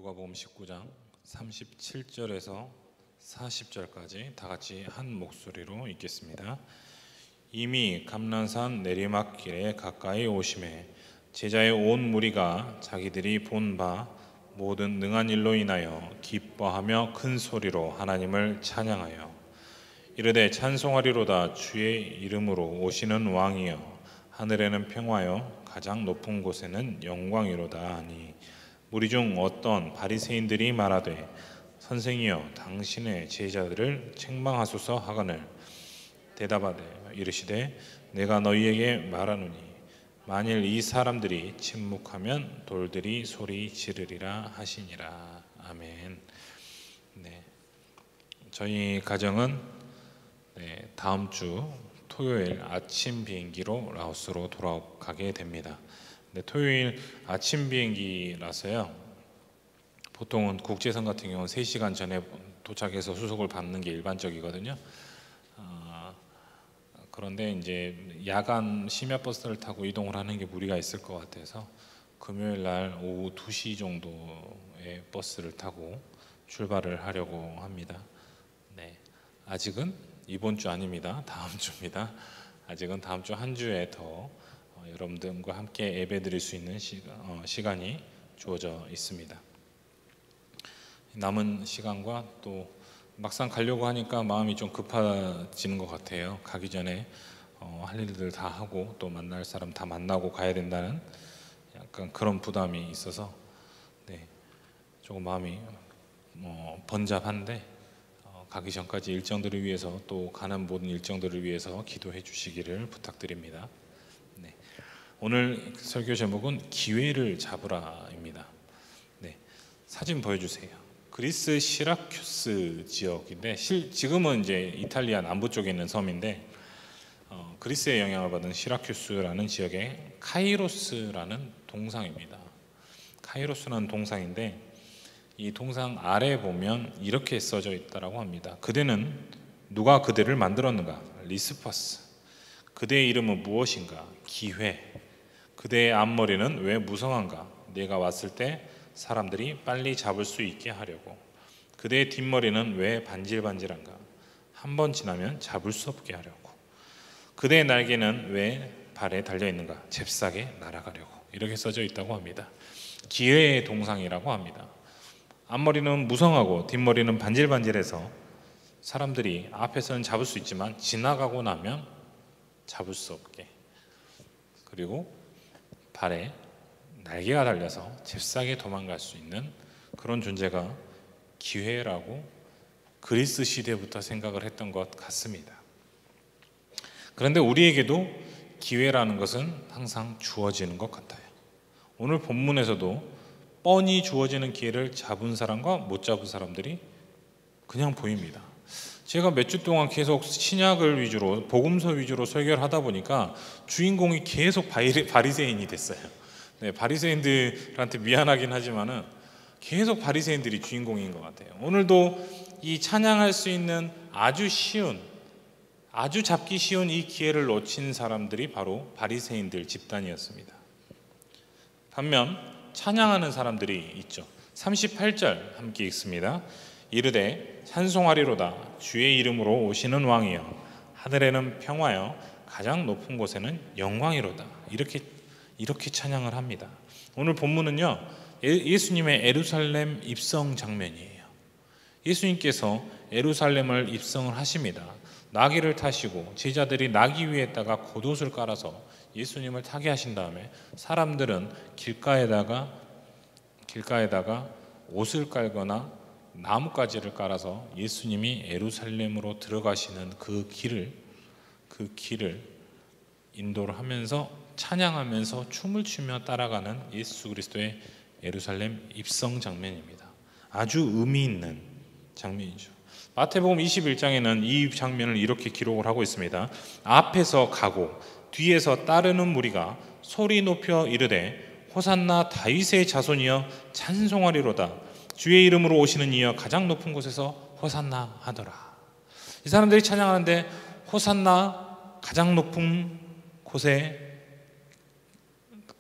누가복음 19장 37절에서 40절까지 다 같이 한 목소리로 읽겠습니다. 이미 감난산 내리막길에 가까이 오심에 제자의 온 무리가 자기들이 본 바 모든 능한 일로 인하여 기뻐하며 큰 소리로 하나님을 찬양하여 이르되 찬송하리로다 주의 이름으로 오시는 왕이여 하늘에는 평화여 가장 높은 곳에는 영광이로다 하니 무리 중 어떤 바리새인들이 말하되 선생이여 당신의 제자들을 책망하소서 하거늘 대답하되 이르시되 내가 너희에게 말하노니 만일 이 사람들이 침묵하면 돌들이 소리 지르리라 하시니라. 아멘. 네, 저희 가정은 다음 주 토요일 아침 비행기로 라오스로 돌아가게 됩니다. 토요일 아침 비행기라서요. 보통은 국제선 같은 경우는 3시간 전에 도착해서 수속을 받는 게 일반적이거든요. 그런데 이제 야간 심야 버스를 타고 이동을 하는 게 무리가 있을 것 같아서 금요일 날 오후 2시 정도의 버스를 타고 출발을 하려고 합니다. 네, 아직은 이번 주 아닙니다. 다음 주입니다. 아직은 다음 주 한 주에 더 여러분들과 함께 예배드릴 수 있는 시간이 주어져 있습니다. 남은 시간과 또 막상 가려고 하니까 마음이 좀 급해지는 것 같아요. 가기 전에 할 일들 다 하고 또 만날 사람 다 만나고 가야 된다는 약간 그런 부담이 있어서 조금 마음이 번잡한데 가기 전까지 일정들을 위해서 또 가는 모든 일정들을 위해서 기도해 주시기를 부탁드립니다. 오늘 설교 제목은 기회를 잡으라입니다. 사진 보여주세요. 그리스 시라큐스 지역인데 지금은 이제 이탈리아 남부 쪽에 있는 섬인데 그리스의 영향을 받은 시라큐스라는 지역의 카이로스라는 동상입니다. 카이로스라는 동상인데 이 동상 아래 보면 이렇게 써져 있다라고 합니다. 그대는 누가 그대를 만들었는가? 리스퍼스. 그대의 이름은 무엇인가? 기회. 그대의 앞머리는 왜 무성한가? 내가 왔을 때 사람들이 빨리 잡을 수 있게 하려고. 그대의 뒷머리는 왜 반질반질한가? 한 번 지나면 잡을 수 없게 하려고. 그대의 날개는 왜 발에 달려있는가? 잽싸게 날아가려고. 이렇게 써져 있다고 합니다. 기회의 동상이라고 합니다. 앞머리는 무성하고 뒷머리는 반질반질해서 사람들이 앞에서는 잡을 수 있지만 지나가고 나면 잡을 수 없게, 그리고 발에 날개가 달려서 잽싸게 도망갈 수 있는 그런 존재가 기회라고 그리스 시대부터 생각을 했던 것 같습니다. 그런데 우리에게도 기회라는 것은 항상 주어지는 것 같아요. 오늘 본문에서도 뻔히 주어지는 기회를 잡은 사람과 못 잡은 사람들이 그냥 보입니다. 제가 몇 주 동안 계속 신약을 위주로 복음서 위주로 설교를 하다 보니까 주인공이 계속 바리새인이 됐어요. 바리새인들한테 미안하긴 하지만은 계속 바리새인들이 주인공인 것 같아요. 오늘도 이 찬양할 수 있는 아주 잡기 쉬운 이 기회를 놓친 사람들이 바로 바리새인들 집단이었습니다. 반면 찬양하는 사람들이 있죠. 38절 함께 읽습니다. 이르되 찬송하리로다 주의 이름으로 오시는 왕이여 하늘에는 평화여 가장 높은 곳에는 영광이로다. 이렇게 찬양을 합니다. 오늘 본문은요, 예수님의 예루살렘 입성 장면이에요. 예수님께서 예루살렘을 입성을 하십니다. 나귀를 타시고 제자들이 나귀 위에다가 겉옷을 깔아서 예수님을 타게 하신 다음에 사람들은 길가에다가 옷을 깔거나 나뭇가지를 깔아서 예수님이 예루살렘으로 들어가시는 그 길을 인도를 하면서 찬양하면서 춤을 추며 따라가는 예수 그리스도의 예루살렘 입성 장면입니다. 아주 의미 있는 장면이죠. 마태복음 21장에는 이 장면을 이렇게 기록을 하고 있습니다. 앞에서 가고 뒤에서 따르는 무리가 소리 높여 이르되 호산나 다윗의 자손이여 찬송하리로다 주의 이름으로 오시는 이여 가장 높은 곳에서 호산나 하더라. 이 사람들이 찬양하는데 호산나 가장 높은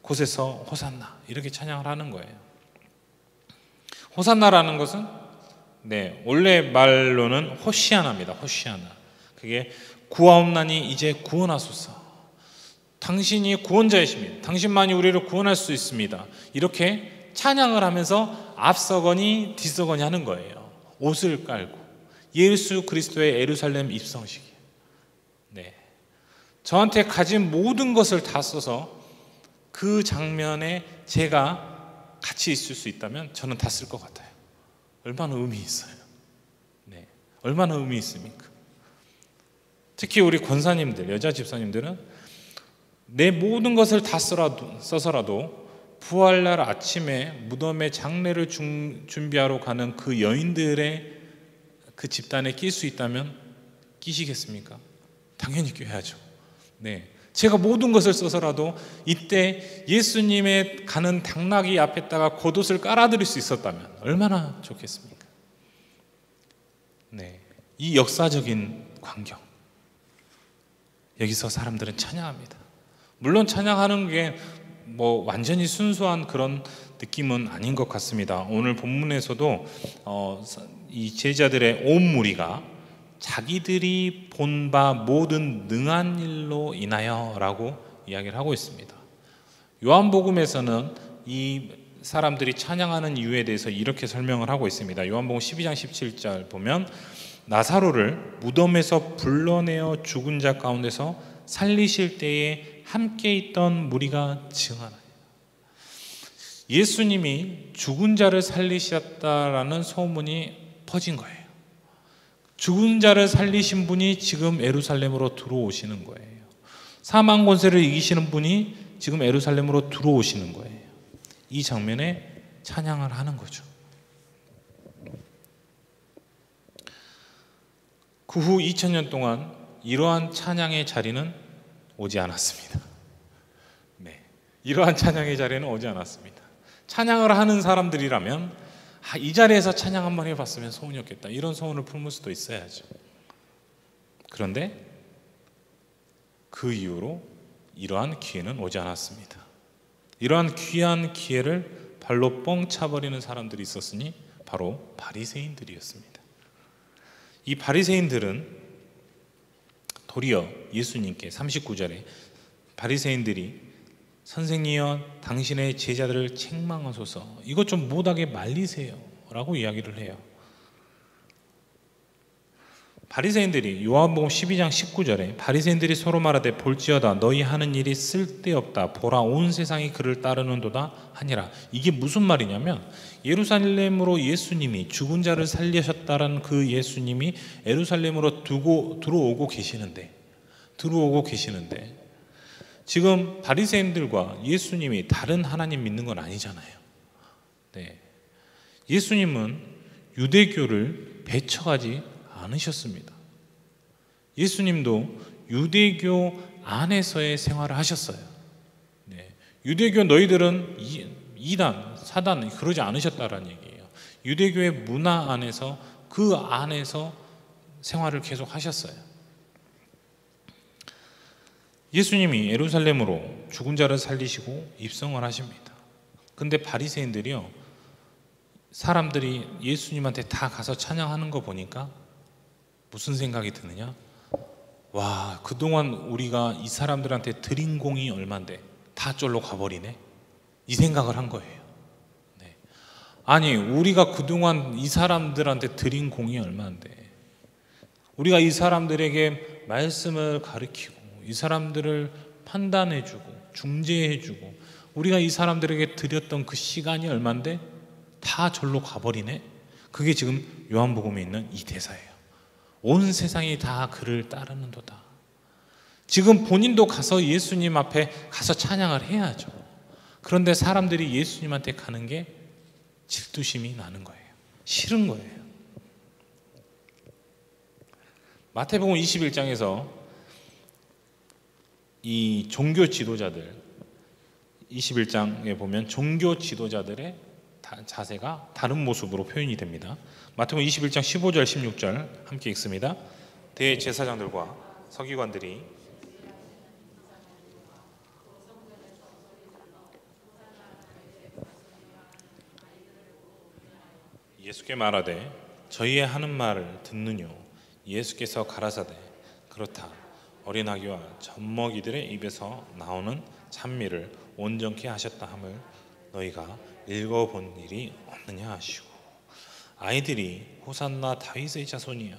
곳에서 호산나 이렇게 찬양을 하는 거예요. 호산나라는 것은 원래 말로는 호시아나입니다. 호시아나. 그게 구하옵나니 이제 구원하소서. 당신이 구원자이십니다. 당신만이 우리를 구원할 수 있습니다. 이렇게 찬양을 하면서 앞서거니 뒤서거니 하는 거예요. 옷을 깔고 예수 그리스도의 예루살렘 입성식이에요. 저한테 가진 모든 것을 다 써서 그 장면에 제가 같이 있을 수 있다면 저는 다 쓸 것 같아요. 얼마나 의미 있어요. 얼마나 의미 있습니까? 특히 우리 권사님들, 여자 집사님들은 내 모든 것을 다 써서라도 부활날 아침에 무덤에 장례를 준비하러 가는 그 여인들의 그 집단에 낄 수 있다면 끼시겠습니까? 당연히 껴야죠. 제가 모든 것을 써서라도 이때 예수님의 가는 당나귀 앞에다가 겉옷을 깔아드릴 수 있었다면 얼마나 좋겠습니까? 이 역사적인 광경, 여기서 사람들은 찬양합니다. 물론 찬양하는 게 완전히 순수한 그런 느낌은 아닌 것 같습니다. 오늘 본문에서도 이 제자들의 온 무리가 자기들이 본 바 모든 능한 일로 인하여 라고 이야기를 하고 있습니다. 요한복음에서는 이 사람들이 찬양하는 이유에 대해서 이렇게 설명을 하고 있습니다. 요한복음 12장 17절 보면 나사로를 무덤에서 불러내어 죽은 자 가운데서 살리실 때에 함께 있던 무리가 증언하니, 예수님이 죽은 자를 살리셨다라는 소문이 퍼진 거예요. 죽은 자를 살리신 분이 지금 예루살렘으로 들어오시는 거예요. 사망 권세를 이기시는 분이 지금 예루살렘으로 들어오시는 거예요. 이 장면에 찬양을 하는 거죠. 그 후 2000년 동안 이러한 찬양의 자리는 오지 않았습니다. 이러한 찬양의 자리는 오지 않았습니다. 찬양을 하는 사람들이라면 이 자리에서 찬양 한번 해봤으면 소원이었겠다, 이런 소원을 품을 수도 있어야죠. 그런데 그 이후로 이러한 기회는 오지 않았습니다. 이러한 귀한 기회를 발로 뻥 차버리는 사람들이 있었으니 바로 바리새인들이었습니다. 이 바리새인들은 도리어 예수님께 39절에 바리새인들이 선생님이여 당신의 제자들을 책망하소서, 이것 좀 못하게 말리세요 라고 이야기를 해요. 바리새인들이 요한복음 12장 19절에 바리새인들이 서로 말하되 볼지어다 너희 하는 일이 쓸데없다, 보라 온 세상이 그를 따르는도다 하니라. 이게 무슨 말이냐면 예루살렘으로 예수님이 죽은 자를 살리셨다는 그 예수님이 예루살렘으로 들어오고 계시는데 지금 바리새인들과 예수님이 다른 하나님 믿는 건 아니잖아요. 예수님은 유대교를 배척하지 않으셨습니다. 예수님도 유대교 안에서의 생활을 하셨어요. 유대교 너희들은 이단, 사단 그러지 않으셨다라는 얘기예요. 유대교의 문화 안에서 그 안에서 생활을 계속 하셨어요. 예수님이 예루살렘으로 죽은 자를 살리시고 입성을 하십니다. 근데 바리새인들이요, 사람들이 예수님한테 다 가서 찬양하는 거 보니까 무슨 생각이 드느냐? 와, 그동안 우리가 이 사람들한테 드린 공이 얼만데 다 쫄로 가버리네, 이 생각을 한 거예요. 아니, 우리가 그동안 이 사람들한테 드린 공이 얼만데, 우리가 이 사람들에게 말씀을 가르치고 이 사람들을 판단해주고 중재해주고 우리가 이 사람들에게 드렸던 그 시간이 얼만데 다 절로 가버리네. 그게 지금 요한복음에 있는 이 대사예요. 온 세상이 다 그를 따르는도다. 지금 본인도 가서 예수님 앞에 가서 찬양을 해야죠. 그런데 사람들이 예수님한테 가는 게 질투심이 나는 거예요. 싫은 거예요. 마태복음 21장에서 이 종교 지도자들, 21장에 보면 종교 지도자들의 자세가 다른 모습으로 표현이 됩니다. 마태복음 21장 15절 16절 함께 읽습니다. 대제사장들과 서기관들이 예수께 말하되 저희의 하는 말을 듣느뇨. 예수께서 가라사대 그렇다. 어린 아기와 젖먹이들의 입에서 나오는 찬미를 온전케 하셨다 함을 너희가 읽어본 일이 없느냐 하시고, 아이들이 호산나 다윗의 자손이여,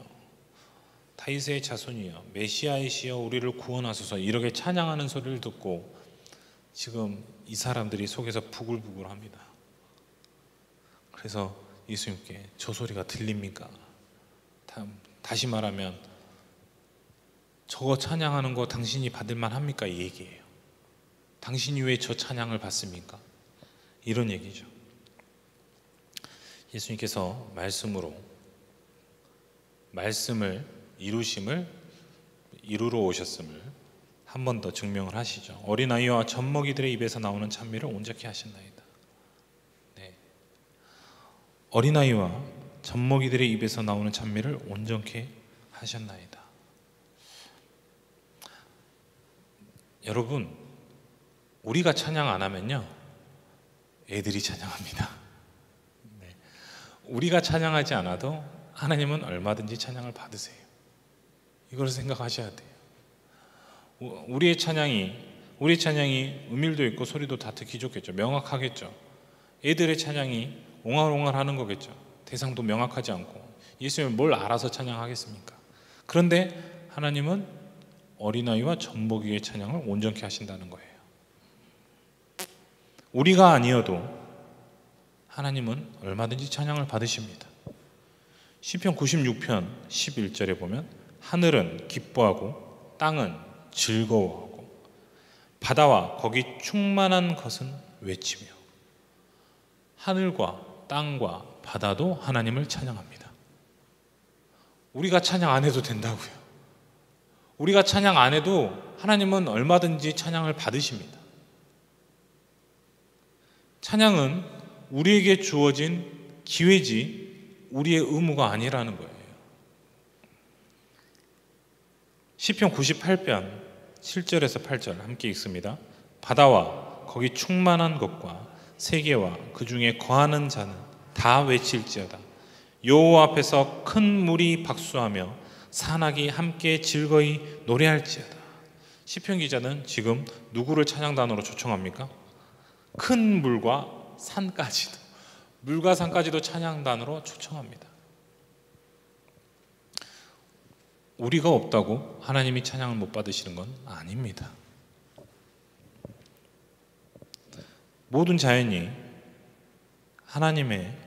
다윗의 자손이여, 메시아이시여 우리를 구원하소서 이렇게 찬양하는 소리를 듣고 지금 이 사람들이 속에서 부글부글합니다. 그래서 예수님께 저 소리가 들립니까? 다시 말하면 저거 찬양하는 거 당신이 받을 만합니까? 이 얘기예요. 당신이 왜 저 찬양을 받습니까? 이런 얘기죠. 예수님께서 말씀을 이루러 오셨음을 한 번 더 증명을 하시죠. 어린아이와 젖먹이들의 입에서 나오는 찬미를 온전케 하신나이다. 네. 어린아이와 젖먹이들의 입에서 나오는 찬미를 온전케 하셨나이다. 여러분, 우리가 찬양 안 하면요, 애들이 찬양합니다. 네. 우리가 찬양하지 않아도 하나님은 얼마든지 찬양을 받으세요. 이걸 생각하셔야 돼요. 우리의 찬양이 음일도 있고 소리도 다 듣기 좋겠죠. 명확하겠죠. 애들의 찬양이 옹알옹알 하는 거겠죠. 대상도 명확하지 않고 예수님을 뭘 알아서 찬양하겠습니까? 그런데 하나님은 어린아이와 젖먹이의 찬양을 온전케 하신다는 거예요. 우리가 아니어도 하나님은 얼마든지 찬양을 받으십니다. 시편 96편 11절에 보면 하늘은 기뻐하고 땅은 즐거워하고 바다와 거기 충만한 것은 외치며, 하늘과 땅과 바다도 하나님을 찬양합니다. 우리가 찬양 안 해도 된다고요. 우리가 찬양 안 해도 하나님은 얼마든지 찬양을 받으십니다. 찬양은 우리에게 주어진 기회지 우리의 의무가 아니라는 거예요. 시편 98편 7절에서 8절 함께 읽습니다. 바다와 거기 충만한 것과 세계와 그 중에 거하는 자는 다 외칠지어다. 여호와 앞에서 큰 물이 박수하며 산악이 함께 즐거이 노래할지어다. 시편 기자는 지금 누구를 찬양단으로 초청합니까? 큰 물과 산까지도, 물과 산까지도 찬양단으로 초청합니다. 우리가 없다고 하나님이 찬양을 못 받으시는 건 아닙니다. 모든 자연이 하나님의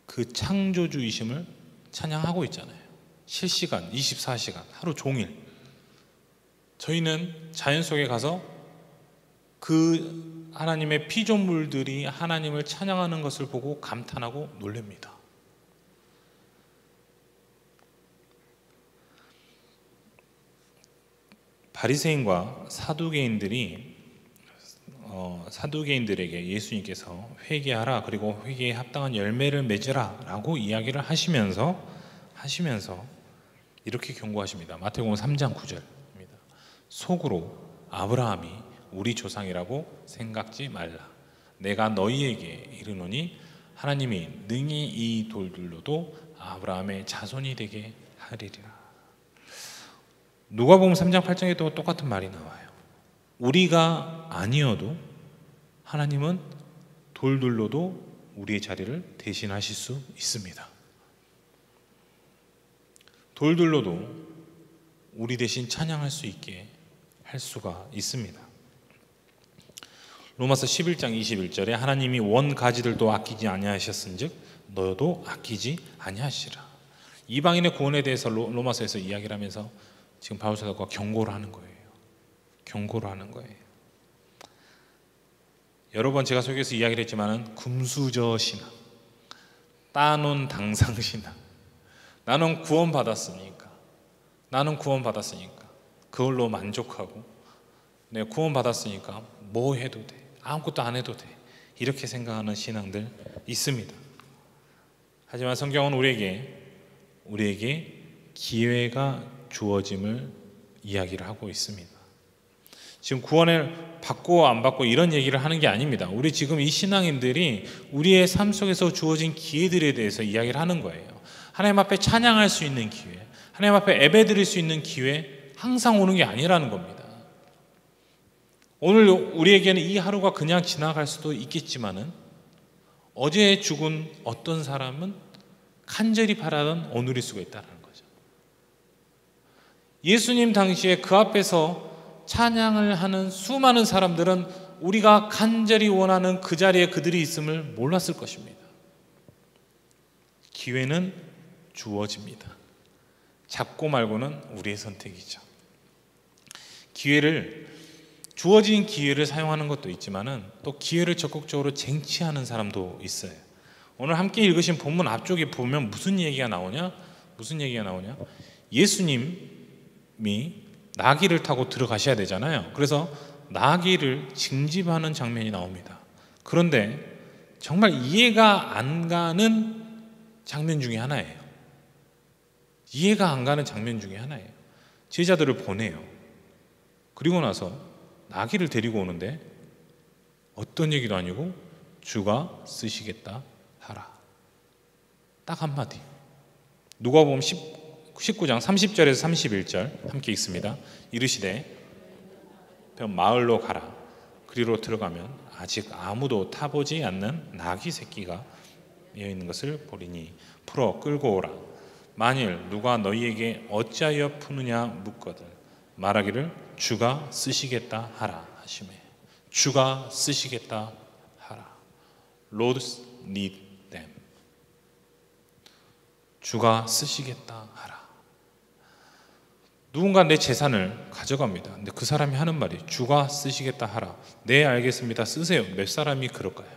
그 창조주이심을 찬양하고 있잖아요. 실시간 24시간 하루 종일. 저희는 자연 속에 가서 그 하나님의 피조물들이 하나님을 찬양하는 것을 보고 감탄하고 놀랍니다. 바리새인과 사두개인들에게 예수님께서 회개하라, 그리고 회개에 합당한 열매를 맺으라 라고 이야기를 하시면서 이렇게 경고하십니다. 마태복음 3장 9절입니다. 속으로 아브라함이 우리 조상이라고 생각지 말라. 내가 너희에게 이르노니 하나님이 능히 이 돌들로도 아브라함의 자손이 되게 하리라. 누가복음 3장 8장에도 똑같은 말이 나와요. 우리가 아니어도 하나님은 돌들로도 우리의 자리를 대신하실 수 있습니다. 돌들로도 우리 대신 찬양할 수 있게 할 수가 있습니다. 로마서 11장 21절에 하나님이 원 가지들도 아끼지 아니하셨은즉 너도 아끼지 아니하시라. 이방인의 구원에 대해서 로마서에서 이야기를 하면서 지금 바울 사도가 경고를 하는 거예요. 여러 번 제가 속에서 이야기를 했지만은 금수저 신앙, 따놓은 당상 신앙, 나는 구원받았으니까 그걸로 만족하고, 내가 구원받았으니까 뭐 해도 돼, 아무것도 안 해도 돼, 이렇게 생각하는 신앙들 있습니다. 하지만 성경은 우리에게 기회가 주어짐을 이야기를 하고 있습니다. 지금 구원을 받고 안 받고 이런 얘기를 하는 게 아닙니다. 우리 지금 이 신앙인들이 우리의 삶 속에서 주어진 기회들에 대해서 이야기를 하는 거예요. 하나님 앞에 찬양할 수 있는 기회, 하나님 앞에 예배드릴 수 있는 기회 항상 오는 게 아니라는 겁니다. 오늘 우리에게는 이 하루가 그냥 지나갈 수도 있겠지만은 어제 죽은 어떤 사람은 간절히 바라던 오늘일 수가 있다는 거죠. 예수님 당시에 그 앞에서 찬양을 하는 수많은 사람들은 우리가 간절히 원하는 그 자리에 그들이 있음을 몰랐을 것입니다. 기회는 주어집니다. 잡고 말고는 우리의 선택이죠. 주어진 기회를 사용하는 것도 있지만은 또 기회를 적극적으로 쟁취하는 사람도 있어요. 오늘 함께 읽으신 본문 앞쪽에 보면 무슨 얘기가 나오냐? 예수님이 나귀를 타고 들어가셔야 되잖아요. 그래서 나귀를 징집하는 장면이 나옵니다. 그런데 정말 이해가 안 가는 장면 중에 하나예요. 제자들을 보내요. 그리고 나서 나귀를 데리고 오는데 어떤 얘기도 아니고 주가 쓰시겠다 하라. 딱 한마디. 누가복음 19장 30절에서 31절 함께 읽습니다. 이르시되 마을로 가라. 그리로 들어가면 아직 아무도 타보지 않는 나귀 새끼가 매어 있는 것을 보리니 풀어 끌고 오라. 만일 누가 너희에게 어찌하여 푸느냐 묻거든 말하기를 주가 쓰시겠다 하라 하시매. 주가 쓰시겠다 하라. Lord need them. 주가 쓰시겠다 하라. 누군가 내 재산을 가져갑니다. 근데 그 사람이 하는 말이 주가 쓰시겠다 하라. 네, 알겠습니다. 쓰세요. 몇 사람이 그럴까요?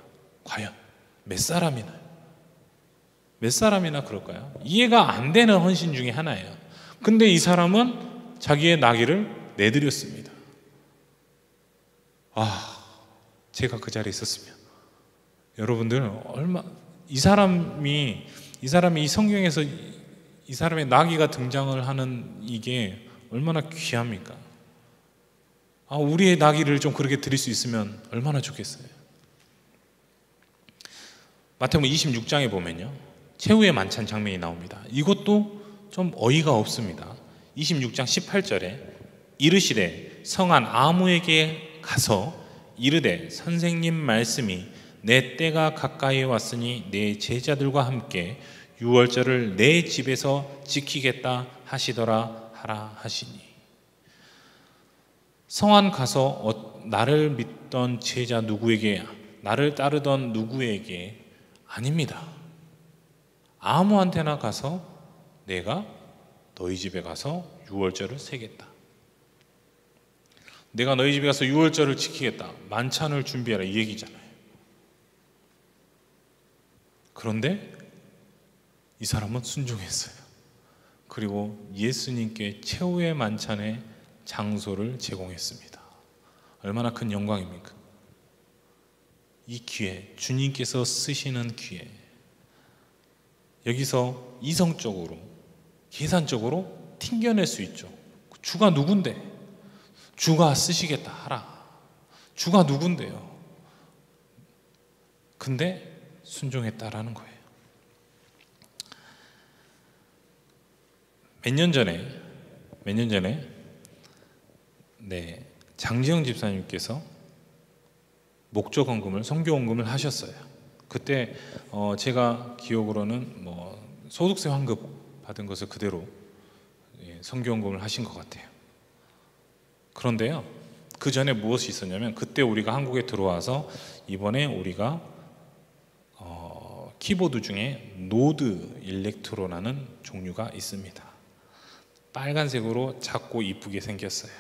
과연 몇 사람이나 그럴까요? 이해가 안 되는 헌신 중에 하나예요. 근데 이 사람은 자기의 나귀를 내드렸습니다. 제가 그 자리에 있었으면 여러분들 이 사람이 이 성경에서 이 사람의 나귀가 등장을 하는 이게 얼마나 귀합니까? 우리의 나귀를 좀 그렇게 드릴 수 있으면 얼마나 좋겠어요. 마태복음 26장에 보면요, 최후의 만찬 장면이 나옵니다. 이것도 좀 어이가 없습니다. 26장 18절에 이르시되 성한 아무에게 가서 이르되 선생님 말씀이 내 때가 가까이 왔으니 내 제자들과 함께 유월절을 내 집에서 지키겠다 하시더라 하라 하시니. 성안 가서 나를 믿던 제자 누구에게, 나를 따르던 누구에게 아닙니다. 아무한테나 가서 내가 너희 집에 가서 유월절을 세겠다. 내가 너희 집에 가서 유월절을 지키겠다. 만찬을 준비하라 이 얘기잖아요. 그런데 이 사람은 순종했어요. 그리고 예수님께 최후의 만찬의 장소를 제공했습니다. 얼마나 큰 영광입니까? 이 기회, 주님께서 쓰시는 기회. 여기서 이성적으로, 계산적으로 튕겨낼 수 있죠. 주가 누군데? 주가 쓰시겠다 하라. 주가 누군데요? 근데 순종했다라는 거예요. 몇 년 전에 장지영 집사님께서 목조헌금을, 선교헌금을 하셨어요. 그때 제가 기억으로는 소득세 환급 받은 것을 그대로 선교헌금을 하신 것 같아요. 그런데요, 그 전에 무엇이 있었냐면, 그때 우리가 한국에 들어와서 이번에 우리가 키보드 중에 노드 일렉트로라는 종류가 있습니다. 빨간색으로 작고 이쁘게 생겼어요.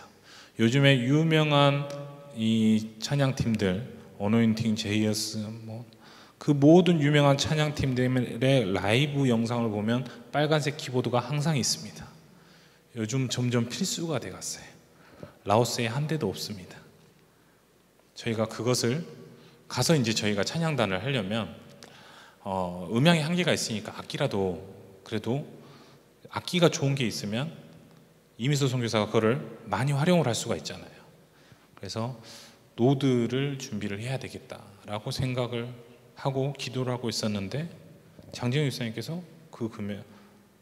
요즘에 유명한 이 찬양팀들, 어노인팅, 제이어스, 그 모든 유명한 찬양팀들의 라이브 영상을 보면 빨간색 키보드가 항상 있습니다. 요즘 점점 필수가 돼갔어요. 라오스에 한 대도 없습니다. 저희가 그것을 가서 이제 저희가 찬양단을 하려면 음향의 한계가 있으니까 악기라도, 그래도 악기가 좋은 게 있으면 이미소 선교사가 그거를 많이 활용을 할 수가 있잖아요. 그래서 노드를 준비를 해야 되겠다라고 생각을 하고 기도를 하고 있었는데 장재영 집사님께서 그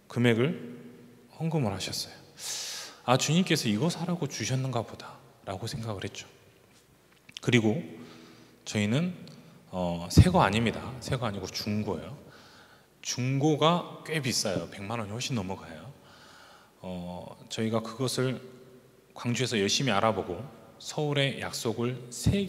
금액을 헌금을 하셨어요. 아, 주님께서 이거 사라고 주셨는가 보다라고 생각을 했죠. 그리고 저희는 새 거 아닙니다. 새 거 아니고 중고예요. 중고가 꽤 비싸요. 100만 원이 훨씬 넘어가요. 저희가 그것을 광주에서 열심히 알아보고 서울에 약속을 세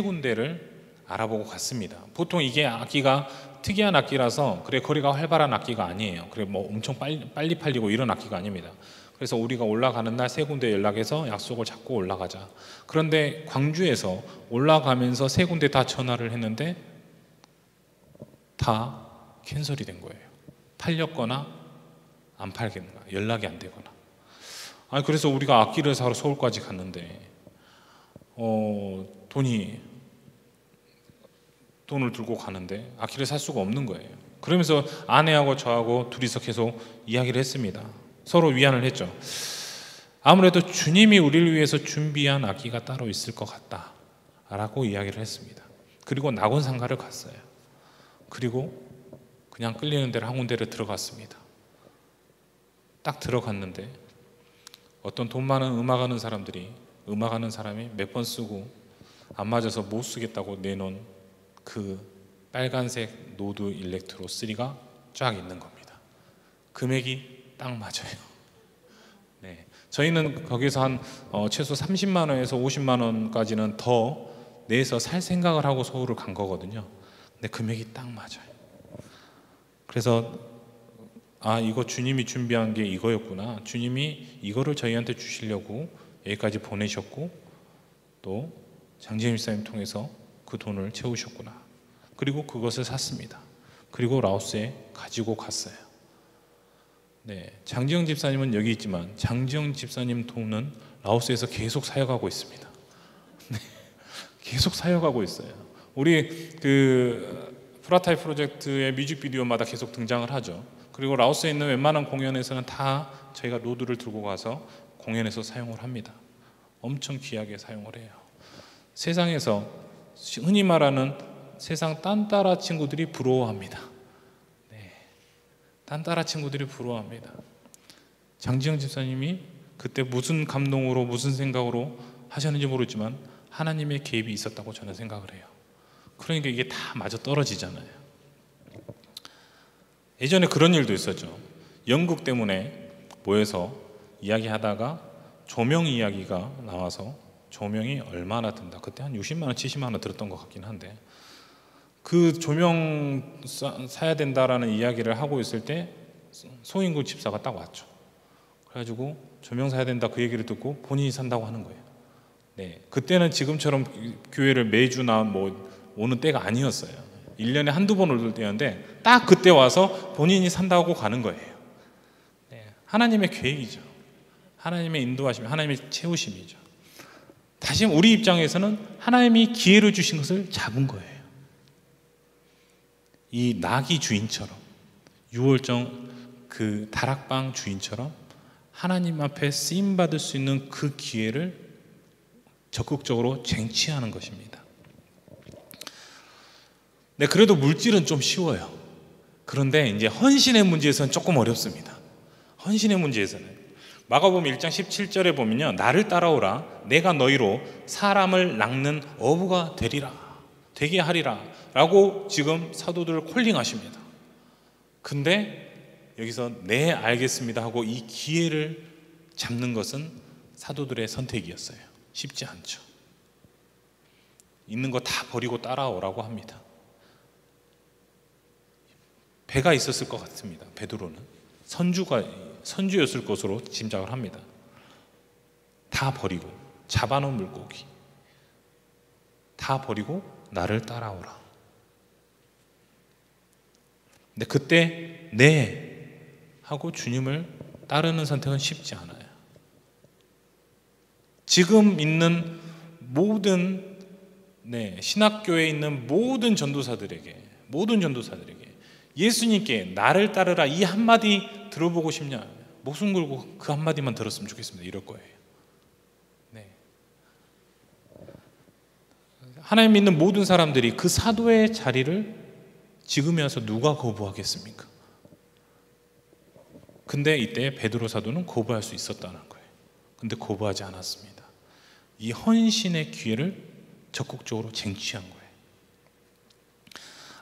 군데를 알아보고 갔습니다. 보통 이게 악기가 특이한 악기라서 그래 거리가 활발한 악기가 아니에요. 그래 뭐 엄청 빨리 팔리고 이런 악기가 아닙니다. 그래서 우리가 올라가는 날 세 군데 연락해서 약속을 잡고 올라가자. 그런데 광주에서 올라가면서 세 군데 다 전화를 했는데 다 캔슬이 된 거예요. 팔렸거나 안 팔겠나, 연락이 안 되거나. 아니 그래서 우리가 악기를 사러 서울까지 갔는데 돈을 들고 가는데 악기를 살 수가 없는 거예요. 그러면서 아내하고 저하고 둘이서 계속 이야기를 했습니다. 서로 위안을 했죠. 아무래도 주님이 우리를 위해서 준비한 악기가 따로 있을 것 같다라고 이야기를 했습니다. 그리고 낙원상가를 갔어요. 그리고 그냥 끌리는 대로 한 군데를 들어갔습니다. 딱 들어갔는데 어떤 돈 많은 음악하는 사람이 몇 번 쓰고 안 맞아서 못 쓰겠다고 내놓은 그 빨간색 노드 일렉트로 3가 쫙 있는 겁니다. 금액이 딱 맞아요. 네, 저희는 거기서 한 최소 30만 원에서 50만 원까지는 더 내서 살 생각을 하고 서울을 간 거거든요. 근데 금액이 딱 맞아요. 그래서 아, 이거 주님이 준비한 게 이거였구나. 주님이 이거를 저희한테 주시려고 여기까지 보내셨고 또 장재임 집사님 통해서 그 돈을 채우셨구나. 그리고 그것을 샀습니다. 그리고 라오스에 가지고 갔어요. 네, 장지영 집사님은 여기 있지만 장지영 집사님 돈은 라오스에서 계속 사역하고 있습니다. 네, 계속 사역하고 있어요. 우리 그 프라타이 프로젝트의 뮤직비디오마다 계속 등장을 하죠. 그리고 라오스에 있는 웬만한 공연에서는 다 저희가 노드를 들고 가서 공연에서 사용을 합니다. 엄청 귀하게 사용을 해요. 세상에서 흔히 말하는 세상 딴따라 친구들이 부러워합니다. 네, 딴따라 친구들이 부러워합니다. 장지영 집사님이 그때 무슨 감동으로 무슨 생각으로 하셨는지 모르지만 하나님의 개입이 있었다고 저는 생각을 해요. 그러니까 이게 다 맞아 떨어지잖아요. 예전에 그런 일도 있었죠. 연극 때문에 모여서 이야기하다가 조명 이야기가 나와서 조명이 얼마나 든다. 그때 한 60만 원, 70만 원 들었던 것 같긴 한데 그 조명 사야 된다라는 이야기를 하고 있을 때 송인구 집사가 딱 왔죠. 그래가지고 조명 사야 된다 그 얘기를 듣고 본인이 산다고 하는 거예요. 네, 그때는 지금처럼 교회를 매주나 뭐 오는 때가 아니었어요. 1년에 한두 번 올 때였는데 딱 그때 와서 본인이 산다고 가는 거예요. 네, 하나님의 계획이죠. 하나님의 인도하심, 하나님의 채우심이죠. 다시 우리 입장에서는 하나님이 기회를 주신 것을 잡은 거예요. 이 나귀 주인처럼, 유월정 그 다락방 주인처럼 하나님 앞에 쓰임 받을 수 있는 그 기회를 적극적으로 쟁취하는 것입니다. 네, 그래도 물질은 좀 쉬워요. 그런데 이제 헌신의 문제에서는 조금 어렵습니다. 헌신의 문제에서는 마가복음 1장 17절에 보면요, 나를 따라오라, 내가 너희로 사람을 낚는 어부가 되게 하리라 라고 지금 사도들을 콜링하십니다. 근데 여기서 네 알겠습니다 하고 이 기회를 잡는 것은 사도들의 선택이었어요. 쉽지 않죠. 있는 거 다 버리고 따라오라고 합니다. 배가 있었을 것 같습니다. 베드로는 선주였을 것으로 짐작을 합니다. 다 버리고 잡아놓은 물고기 다 버리고 나를 따라오라. 근데 그때 네 하고 주님을 따르는 선택은 쉽지 않아요. 지금 있는 모든 신학교에 있는 모든 전도사들에게 예수님께 나를 따르라 이 한마디 들어보고 싶냐? 목숨 걸고 그 한마디만 들었으면 좋겠습니다. 이럴 거예요. 네. 하나님 믿는 모든 사람들이 그 사도의 자리를 지금에 와서 누가 거부하겠습니까? 근데 이때 베드로 사도는 거부할 수 있었다는 거예요. 근데 거부하지 않았습니다. 이 헌신의 기회를 적극적으로 쟁취한 거예요.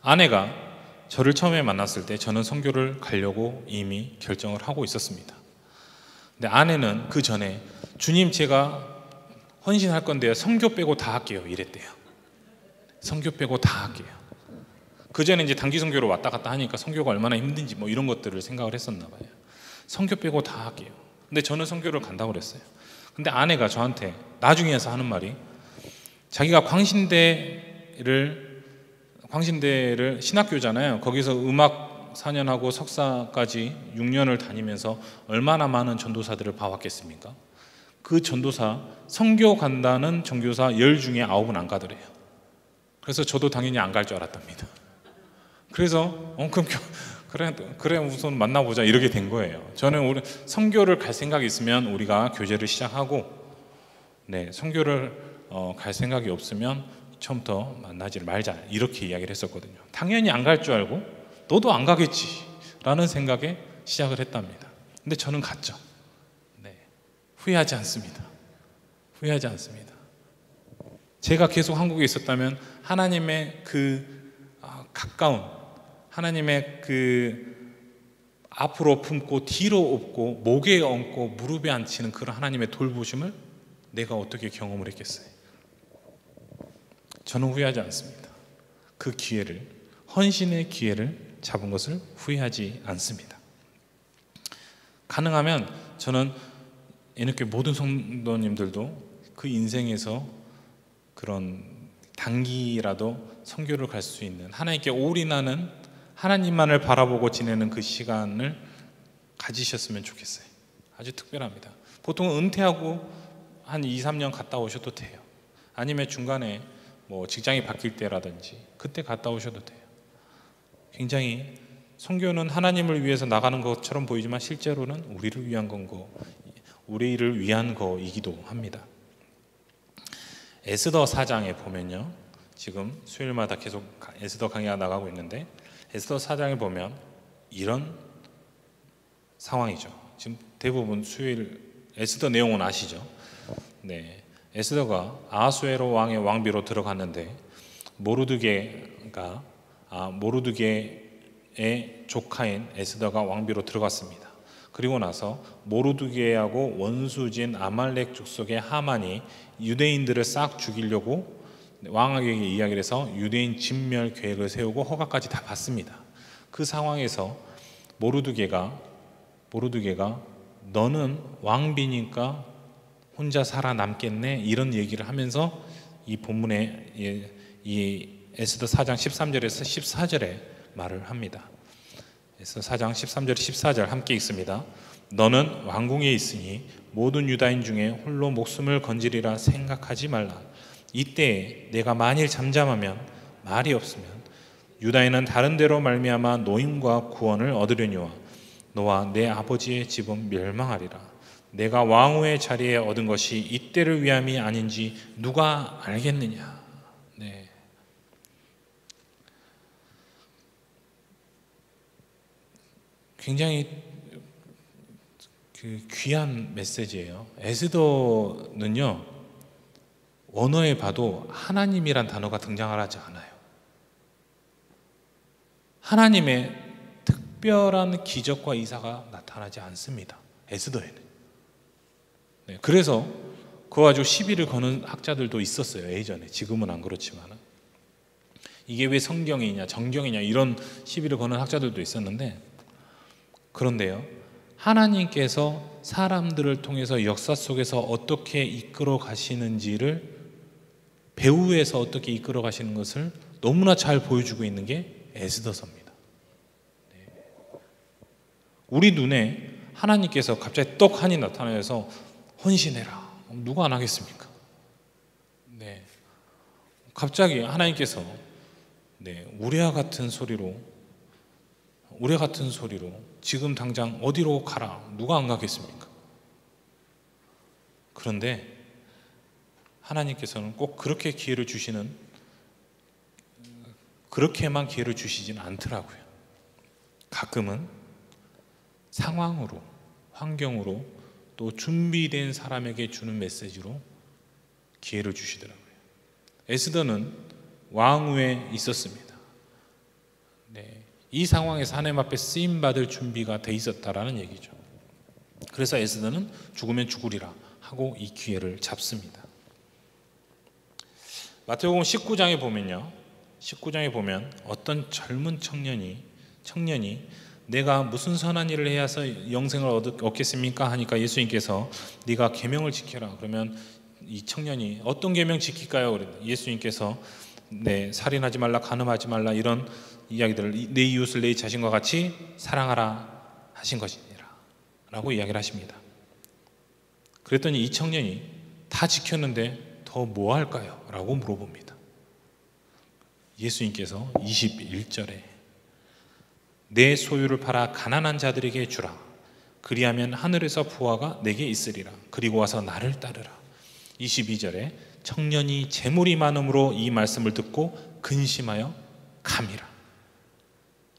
아내가 저를 처음에 만났을 때 저는 선교를 가려고 이미 결정을 하고 있었습니다. 근데 아내는 그 전에 주님, 제가 헌신할 건데요, 선교 빼고 다 할게요 이랬대요. 선교 빼고 다 할게요. 그 전에 이제 단기 선교로 왔다 갔다 하니까 선교가 얼마나 힘든지 뭐 이런 것들을 생각을 했었나 봐요. 선교 빼고 다 할게요. 근데 저는 선교를 간다고 그랬어요. 근데 아내가 저한테 나중에 해서 하는 말이, 자기가 광신대를 신학교잖아요. 거기서 음악 4년하고 석사까지 6년을 다니면서 얼마나 많은 전도사들을 봐왔겠습니까? 그 전도사, 선교 간다는 전교사 10 중에 9은 안 가더래요. 그래서 저도 당연히 안 갈 줄 알았답니다. 그래서 그럼 그래 우선 만나보자 이렇게 된 거예요. 저는 우리 선교를 갈 생각이 있으면 우리가 교제를 시작하고, 선교를 갈 생각이 없으면 처음부터 만나지 말자 이렇게 이야기를 했었거든요. 당연히 안 갈 줄 알고 너도 안 가겠지 라는 생각에 시작을 했답니다. 근데 저는 갔죠. 후회하지 않습니다. 후회하지 않습니다. 제가 계속 한국에 있었다면 하나님의 그 가까운, 하나님의 그 앞으로 품고 뒤로 업고 목에 얹고 무릎에 앉히는 그런 하나님의 돌보심을 내가 어떻게 경험을 했겠어요? 저는 후회하지 않습니다. 그 기회를, 헌신의 기회를 잡은 것을 후회하지 않습니다. 가능하면 저는 이렇게 모든 성도님들도 그 인생에서 그런 단기라도 선교를 갈 수 있는, 하나님께 올인하는, 하나님만을 바라보고 지내는 그 시간을 가지셨으면 좋겠어요. 아주 특별합니다. 보통 은퇴하고 한 2, 3년 갔다 오셔도 돼요. 아니면 중간에 뭐 직장이 바뀔 때라든지 그때 갔다 오셔도 돼요. 굉장히 선교는 하나님을 위해서 나가는 것처럼 보이지만 실제로는 우리를 위한 거이기도 합니다. 에스더 4장에 보면요, 지금 수요일마다 계속 에스더 강의가 나가고 있는데, 에스더 4장에 보면 이런 상황이죠. 지금 대부분 수요일 에스더 내용은 아시죠? 에스더가 아하수에로 왕의 왕비로 들어갔는데 모르드게의 조카인 에스더가 왕비로 들어갔습니다. 그리고 나서 모르드게하고 원수진 아말렉 족속의 하만이 유대인들을 싹 죽이려고 왕에게 이야기를 해서 유대인 진멸 계획을 세우고 허가까지 다 받습니다. 그 상황에서 모르드게가 너는 왕비니까 혼자 살아남겠네 이런 얘기를 하면서 이 본문에 이 에스더 4장 13절에서 14절에 말을 합니다. 에스더 4장 13절 14절 함께 읽습니다. 너는 왕궁에 있으니 모든 유다인 중에 홀로 목숨을 건지리라 생각하지 말라. 이때에 내가 만일 잠잠하면 말이 없으면 유다인은 다른 데로 말미암아 노임과 구원을 얻으려니와 너와 내 아버지의 집은 멸망하리라. 내가 왕후의 자리에 얻은 것이 이때를 위함이 아닌지 누가 알겠느냐. 굉장히 귀한 메시지예요. 에스더는요, 원어에 봐도 하나님이란 단어가 등장하지 않아요. 하나님의 특별한 기적과 이사가 나타나지 않습니다. 에스더에는. 그래서 그거 가지고 시비를 거는 학자들도 있었어요. 예전에. 지금은 안 그렇지만 이게 왜 성경이냐 정경이냐 이런 시비를 거는 학자들도 있었는데, 그런데요, 하나님께서 사람들을 통해서 역사 속에서 어떻게 이끌어 가시는지를, 배후에서 어떻게 이끌어 가시는 것을 너무나 잘 보여주고 있는 게 에스더서입니다. 우리 눈에 하나님께서 갑자기 떡하니 나타나서 헌신해라, 누가 안 하겠습니까? 갑자기 하나님께서 우레와 같은 소리로 지금 당장 어디로 가라, 누가 안 가겠습니까? 그런데 하나님께서는 꼭 그렇게 기회를 주시는 그렇게만 기회를 주시진 않더라고요. 가끔은 상황으로, 환경으로, 또 준비된 사람에게 주는 메시지로 기회를 주시더라고요. 에스더는 왕후에 있었습니다. 네, 이 상황에서 하나님 앞에 쓰임받을 준비가 돼 있었다라는 얘기죠. 그래서 에스더는 죽으면 죽으리라 하고 이 기회를 잡습니다. 마태복음 19장에 보면요, 19장에 보면 어떤 젊은 청년이 내가 무슨 선한 일을 해야서 영생을 얻겠습니까? 하니까 예수님께서 네가 계명을 지켜라. 그러면 이 청년이 어떤 계명 지킬까요? 예수님께서 네, 살인하지 말라, 간음하지 말라, 이런 이야기들을, 내 이웃을 내 자신과 같이 사랑하라 하신 것이니라 라고 이야기를 하십니다. 그랬더니 이 청년이 다 지켰는데 더 뭐 할까요? 라고 물어봅니다. 예수님께서 21절에 내 소유를 팔아 가난한 자들에게 주라. 그리하면 하늘에서 부화가 내게 있으리라. 그리고 와서 나를 따르라. 22절에 청년이 재물이 많음으로 이 말씀을 듣고 근심하여 감이라.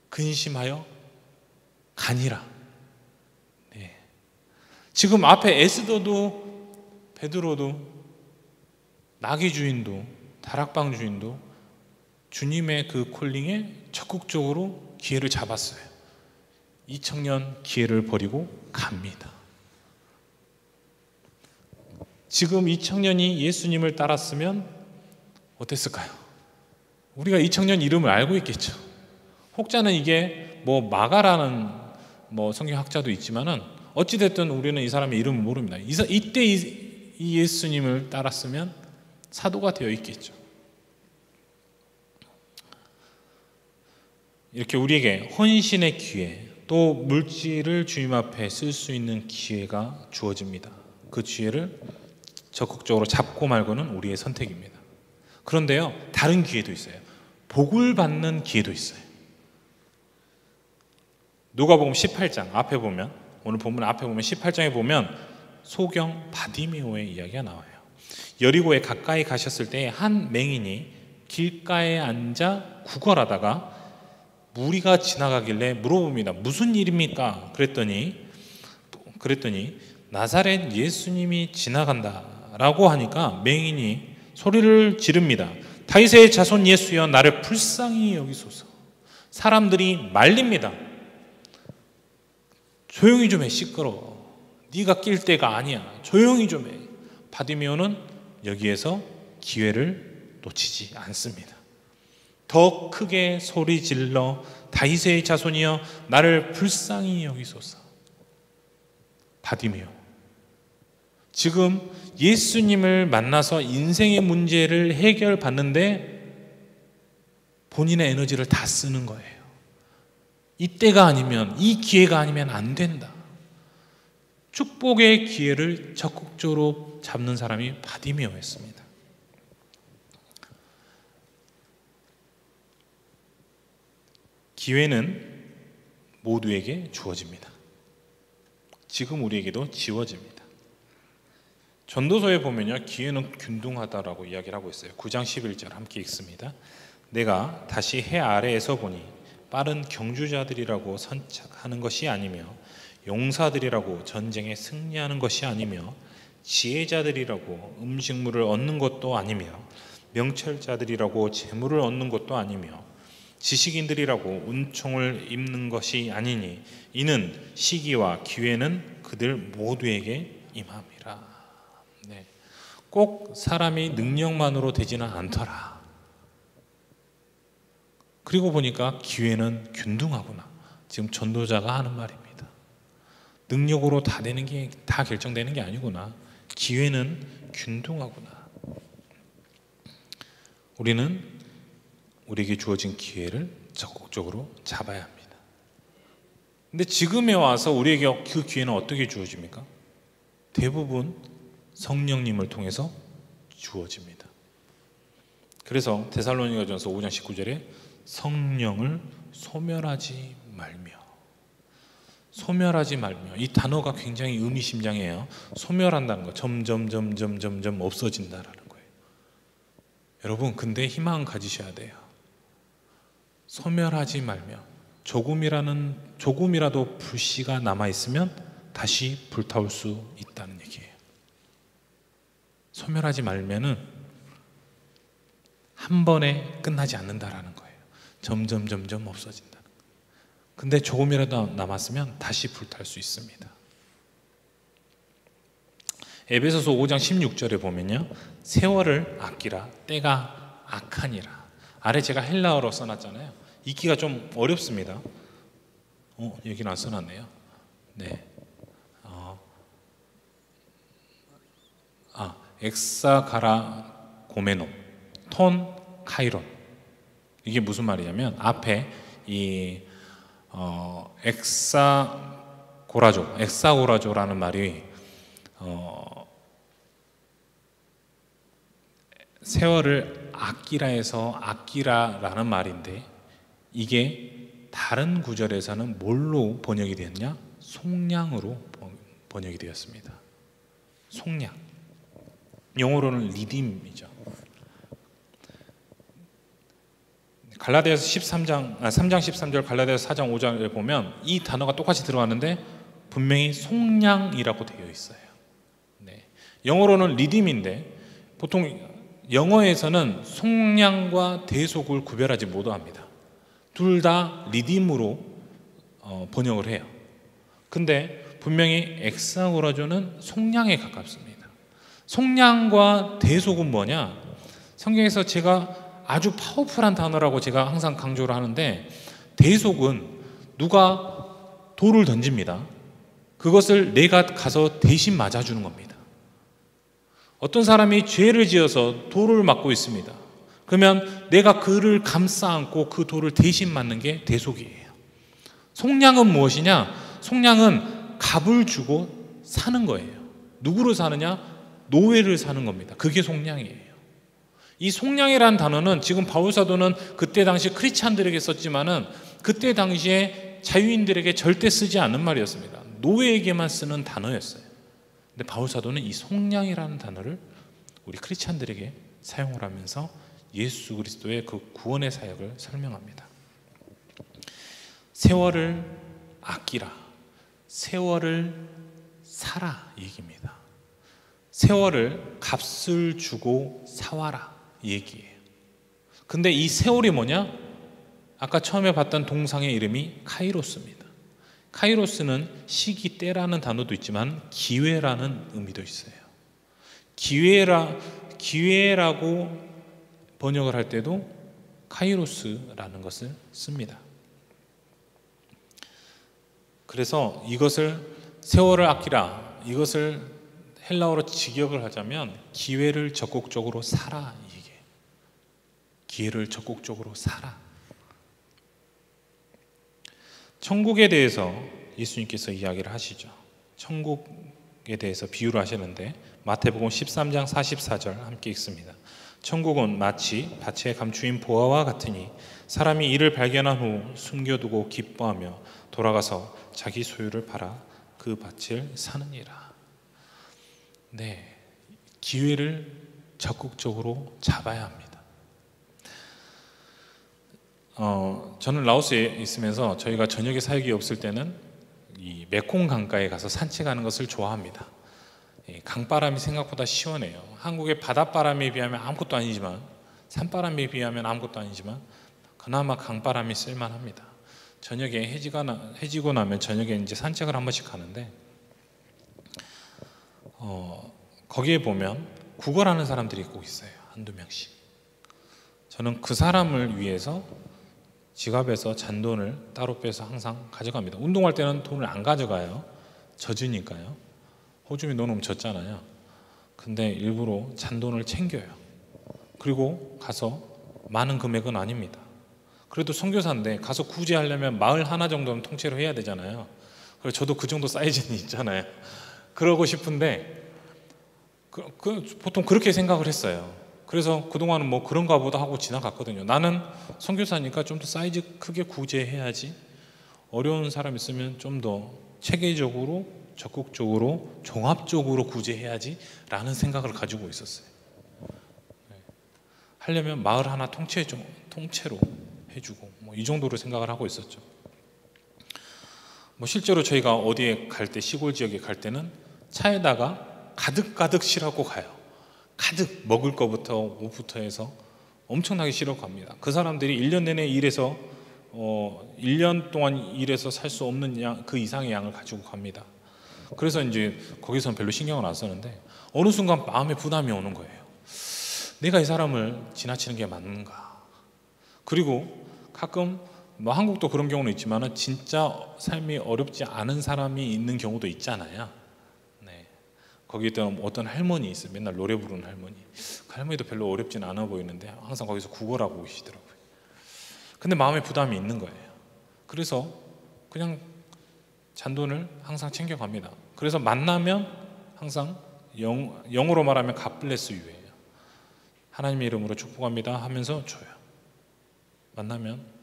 근심하여 가니라. 네. 지금 앞에 에스더도 베드로도 나귀 주인도 다락방 주인도 주님의 그 콜링에 적극적으로 기회를 잡았어요. 이 청년 기회를 버리고 갑니다. 지금 이 청년이 예수님을 따랐으면 어땠을까요? 우리가 이 청년 이름을 알고 있겠죠. 혹자는 이게 뭐 마가라는 뭐 성경학자도 있지만은 어찌됐든 우리는 이 사람의 이름을 모릅니다. 이때 이 예수님을 따랐으면 사도가 되어 있겠죠. 이렇게 우리에게 헌신의 기회, 또 물질을 주님 앞에 쓸 수 있는 기회가 주어집니다. 그 기회를 적극적으로 잡고 말고는 우리의 선택입니다. 그런데요, 다른 기회도 있어요. 복을 받는 기회도 있어요. 누가복음 18장 앞에 보면, 오늘 본문 앞에 보면 18장에 보면 소경 바디메오의 이야기가 나와요. 여리고에 가까이 가셨을 때 한 맹인이 길가에 앉아 구걸하다가 무리가 지나가길래 물어봅니다. 무슨 일입니까? 그랬더니 나사렛 예수님이 지나간다라고 하니까 맹인이 소리를 지릅니다. 다윗의 자손 예수여, 나를 불쌍히 여기소서. 사람들이 말립니다. 조용히 좀 해, 시끄러워. 네가 낄 때가 아니야. 조용히 좀 해. 바디메오는 여기에서 기회를 놓치지 않습니다. 더 크게 소리 질러 다윗의 자손이여, 나를 불쌍히 여기소서. 바디메오, 지금 예수님을 만나서 인생의 문제를 해결받는데 본인의 에너지를 다 쓰는 거예요. 이때가 아니면, 이 기회가 아니면 안 된다. 축복의 기회를 적극적으로 잡는 사람이 바디메오였습니다. 기회는 모두에게 주어집니다. 지금 우리에게도 지워집니다. 전도서에 보면요, 기회는 균등하다라고 이야기를 하고 있어요. 9장 11절 함께 읽습니다. 내가 다시 해 아래에서 보니 빠른 경주자들이라고 선착하는 것이 아니며 용사들이라고 전쟁에 승리하는 것이 아니며 지혜자들이라고 음식물을 얻는 것도 아니며 명철자들이라고 재물을 얻는 것도 아니며 지식인들이라고 은총을 입는 것이 아니니 이는 시기와 기회는 그들 모두에게 임함이라. 네. 꼭 사람이 능력만으로 되지는 않더라. 그리고 보니까 기회는 균등하구나. 지금 전도자가 하는 말입니다. 능력으로 다 되는 게, 다 결정되는 게 아니구나. 기회는 균등하구나. 우리는 우리에게 주어진 기회를 적극적으로 잡아야 합니다. 근데 지금에 와서 우리에게 그 기회는 어떻게 주어집니까? 대부분 성령님을 통해서 주어집니다. 그래서 데살로니가전서 5장 19절에 성령을 소멸하지 말며, 소멸하지 말며, 이 단어가 굉장히 의미심장해요. 소멸한다는 거, 점점 없어진다라는 거예요. 여러분, 근데 희망 가지셔야 돼요. 소멸하지 말며 조금이라도 불씨가 남아 있으면 다시 불타올 수 있다는 얘기예요. 소멸하지 말면은 한 번에 끝나지 않는다라는 거예요. 점점 없어진다는 거예요. 근데 조금이라도 남았으면 다시 불탈 수 있습니다. 에베소서 5장 16절에 보면요, 세월을 아끼라 때가 악하니라. 아래 제가 헬라어로 써놨잖아요. 읽기가 좀 어렵습니다. 여기는 안 써놨네요. 네. 엑사가라 고메노 톤 카이론. 이게 무슨 말이냐면 앞에 이 엑사고라조라는 말이 세월을 아끼라에서 아끼라라는 말인데, 이게 다른 구절에서는 뭘로 번역이 되었냐? 속량으로 번역이 되었습니다. 속량. 영어로는 리딤이죠. 갈라디아서 3장 13절, 갈라디아서 4장 5절에 보면 이 단어가 똑같이 들어가는데 분명히 속량이라고 되어 있어요. 네. 영어로는 리딤인데 보통 영어에서는 속량과 대속을 구별하지 못합니다. 둘 다 리딤으로 번역을 해요. 근데 분명히 엑사고라조는 속량에 가깝습니다. 속량과 대속은 뭐냐? 성경에서 제가 아주 파워풀한 단어라고 제가 항상 강조를 하는데, 대속은 누가 돌을 던집니다. 그것을 내가 가서 대신 맞아주는 겁니다. 어떤 사람이 죄를 지어서 돌을 맞고 있습니다. 그러면 내가 그를 감싸 안고 그 돌을 대신 맞는 게 대속이에요. 속량은 무엇이냐? 속량은 값을 주고 사는 거예요. 누구를 사느냐? 노예를 사는 겁니다. 그게 속량이에요. 이 속량이라는 단어는 지금 바울사도는 그때 당시 크리스찬들에게 썼지만은 그때 당시에 자유인들에게 절대 쓰지 않는 말이었습니다. 노예에게만 쓰는 단어였어요. 근데 바울사도는 이 속량이라는 단어를 우리 크리스찬들에게 사용을 하면서 예수 그리스도의 그 구원의 사역을 설명합니다. 세월을 아끼라, 세월을 사라 이 얘기입니다. 세월을 값을 주고 사와라 이 얘기예요. 근데 이 세월이 뭐냐? 아까 처음에 봤던 동상의 이름이 카이로스입니다. 카이로스는 시기, 때라는 단어도 있지만 기회라는 의미도 있어요. 기회라고 번역을 할 때도 카이로스라는 것을 씁니다. 그래서 이것을 세월을 아끼라, 이것을 헬라어로 직역을 하자면 기회를 적극적으로 사라, 이게 기회를 적극적으로 사라. 천국에 대해서 예수님께서 이야기를 하시죠. 천국에 대해서 비유를 하시는데 마태복음 13장 44절 함께 읽습니다. 천국은 마치 밭에 감추인 보화와 같으니 사람이 이를 발견한 후 숨겨두고 기뻐하며 돌아가서 자기 소유를 팔아 그 밭을 사느니라. 네, 기회를 적극적으로 잡아야 합니다. 저는 라오스에 있으면서 저희가 저녁에 사역이 없을 때는 이 메콩 강가에 가서 산책하는 것을 좋아합니다. 강바람이 생각보다 시원해요. 한국의 바닷바람에 비하면 아무것도 아니지만, 산바람에 비하면 아무것도 아니지만 그나마 강바람이 쓸만합니다. 저녁에 해지고 나면 저녁에 이제 산책을 한 번씩 가는데 거기에 보면 구걸하는 사람들이 꼭 있어요. 한두 명씩. 저는 그 사람을 위해서 지갑에서 잔돈을 따로 빼서 항상 가져갑니다. 운동할 때는 돈을 안 가져가요. 젖으니까요. 호주머니 넣어놓으면 젖잖아요. 근데 일부러 잔돈을 챙겨요. 그리고 가서 많은 금액은 아닙니다. 그래도 선교사인데 가서 구제하려면 마을 하나 정도는 통째로 해야 되잖아요. 그래서 저도 그 정도 사이즈는 있잖아요. 그러고 싶은데 보통 그렇게 생각을 했어요. 그래서 그동안은 뭐 그런가 보다 하고 지나갔거든요. 나는 선교사니까 좀 더 사이즈 크게 구제해야지, 어려운 사람 있으면 좀 더 체계적으로, 적극적으로, 종합적으로 구제해야지 라는 생각을 가지고 있었어요. 하려면 마을 하나 통째로 해주고 이 정도로 생각을 하고 있었죠. 실제로 저희가 어디에 갈 때, 시골 지역에 갈 때는 차에다가 가득 실어고 가요. 가득 먹을 거부터 옷부터 해서 엄청나게 실어 갑니다. 그 사람들이 1년 내내 일해서 1년 동안 일해서 살 수 없는 양, 그 이상의 양을 가지고 갑니다. 그래서 이제 거기서는 별로 신경을 안 쓰는데 어느 순간 마음에 부담이 오는 거예요. 내가 이 사람을 지나치는 게 맞는가? 그리고 가끔 한국도 그런 경우는 있지만 진짜 삶이 어렵지 않은 사람이 있는 경우도 있잖아요. 네. 거기에 어떤 할머니 있어요. 맨날 노래 부르는 할머니. 그 할머니도 별로 어렵진 않아 보이는데 항상 거기서 구걸하고 계시더라고요. 근데 마음에 부담이 있는 거예요. 그래서 그냥 잔돈을 항상 챙겨갑니다. 그래서 만나면 항상 영어로 말하면 God bless you예요. 하나님의 이름으로 축복합니다 하면서 줘요. 만나면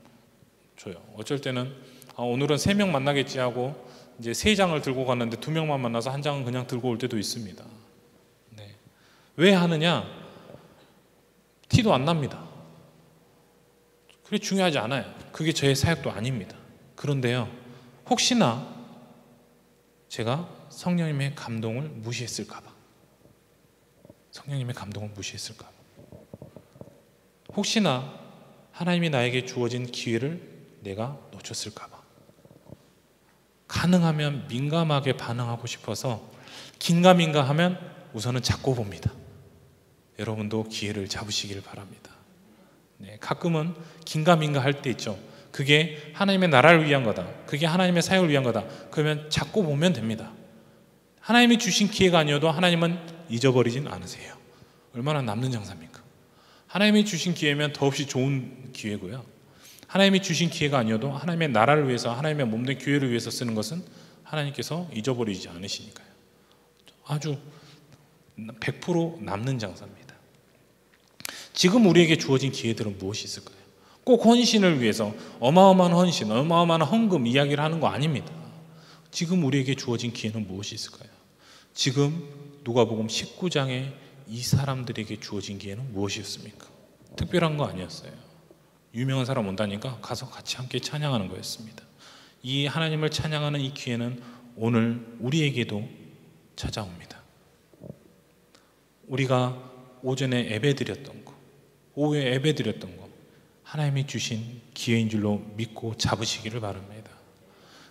줘요. 어쩔 때는 오늘은 3명 만나겠지 하고 이제 3장을 들고 갔는데 2명만 만나서 1장은 그냥 들고 올 때도 있습니다. 네. 왜 하느냐? 티도 안 납니다. 그게 중요하지 않아요. 그게 저의 사역도 아닙니다. 그런데요, 혹시나 제가 성령님의 감동을 무시했을까 봐, 성령님의 감동을 무시했을까 봐, 혹시나 하나님이 나에게 주어진 기회를 내가 놓쳤을까 봐, 가능하면 민감하게 반응하고 싶어서 긴가민가 하면 우선은 잡고 봅니다. 여러분도 기회를 잡으시길 바랍니다. 네, 가끔은 긴가민가 할 때 있죠. 그게 하나님의 나라를 위한 거다, 그게 하나님의 사역을 위한 거다, 그러면 잡고 보면 됩니다. 하나님이 주신 기회가 아니어도 하나님은 잊어버리진 않으세요. 얼마나 남는 장사입니까? 하나님이 주신 기회면 더없이 좋은 기회고요, 하나님이 주신 기회가 아니어도 하나님의 나라를 위해서, 하나님의 몸된 교회를 위해서 쓰는 것은 하나님께서 잊어버리지 않으시니까요. 아주 100% 남는 장사입니다. 지금 우리에게 주어진 기회들은 무엇이 있을까요? 꼭 헌신을 위해서 어마어마한 헌신, 어마어마한 헌금 이야기를 하는 거 아닙니다. 지금 우리에게 주어진 기회는 무엇이 있을까요? 지금 누가복음 19장에 이 사람들에게 주어진 기회는 무엇이었습니까? 특별한 거 아니었어요. 유명한 사람 온다니까 가서 같이 함께 찬양하는 거였습니다. 이 하나님을 찬양하는 이 기회는 오늘 우리에게도 찾아옵니다. 우리가 오전에 예배드렸던 거, 오후에 예배드렸던 거, 하나님이 주신 기회인 줄로 믿고 잡으시기를 바랍니다.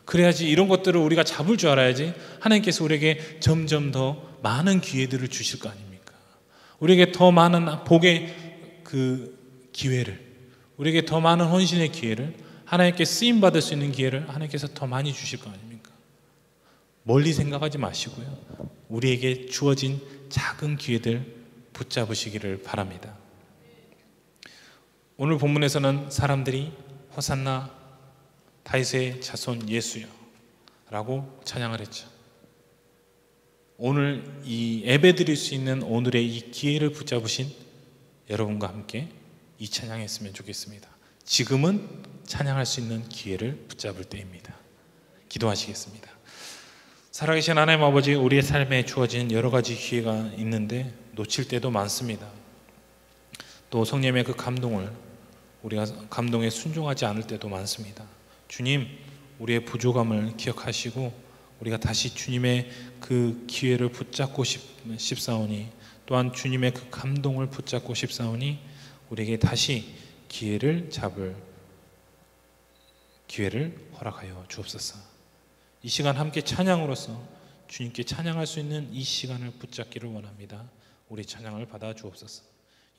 그래야지, 이런 것들을 우리가 잡을 줄 알아야지 하나님께서 우리에게 점점 더 많은 기회들을 주실 거 아닙니까? 우리에게 더 많은 복의 그 기회를, 우리에게 더 많은 헌신의 기회를, 하나님께 쓰임받을 수 있는 기회를 하나님께서 더 많이 주실 거 아닙니까? 멀리 생각하지 마시고요, 우리에게 주어진 작은 기회들 붙잡으시기를 바랍니다. 오늘 본문에서는 사람들이 호산나 다윗의 자손 예수여 라고 찬양을 했죠. 오늘 이 예배드릴 수 있는 오늘의 이 기회를 붙잡으신 여러분과 함께 이 찬양했으면 좋겠습니다. 지금은 찬양할 수 있는 기회를 붙잡을 때입니다. 기도하시겠습니다. 살아계신 하나님 아버지, 우리의 삶에 주어진 여러 가지 기회가 있는데 놓칠 때도 많습니다. 또 성령의 그 감동을, 우리가 감동에 순종하지 않을 때도 많습니다. 주님, 우리의 부족함을 기억하시고 우리가 다시 주님의 그 기회를 붙잡고 싶사오니, 또한 주님의 그 감동을 붙잡고 싶사오니 우리에게 다시 기회를 잡을 기회를 허락하여 주옵소서. 이 시간 함께 찬양으로서 주님께 찬양할 수 있는 이 시간을 붙잡기를 원합니다. 우리 찬양을 받아 주옵소서.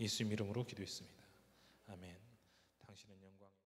예수님 이름으로 기도했습니다. 아멘. 당신은 영광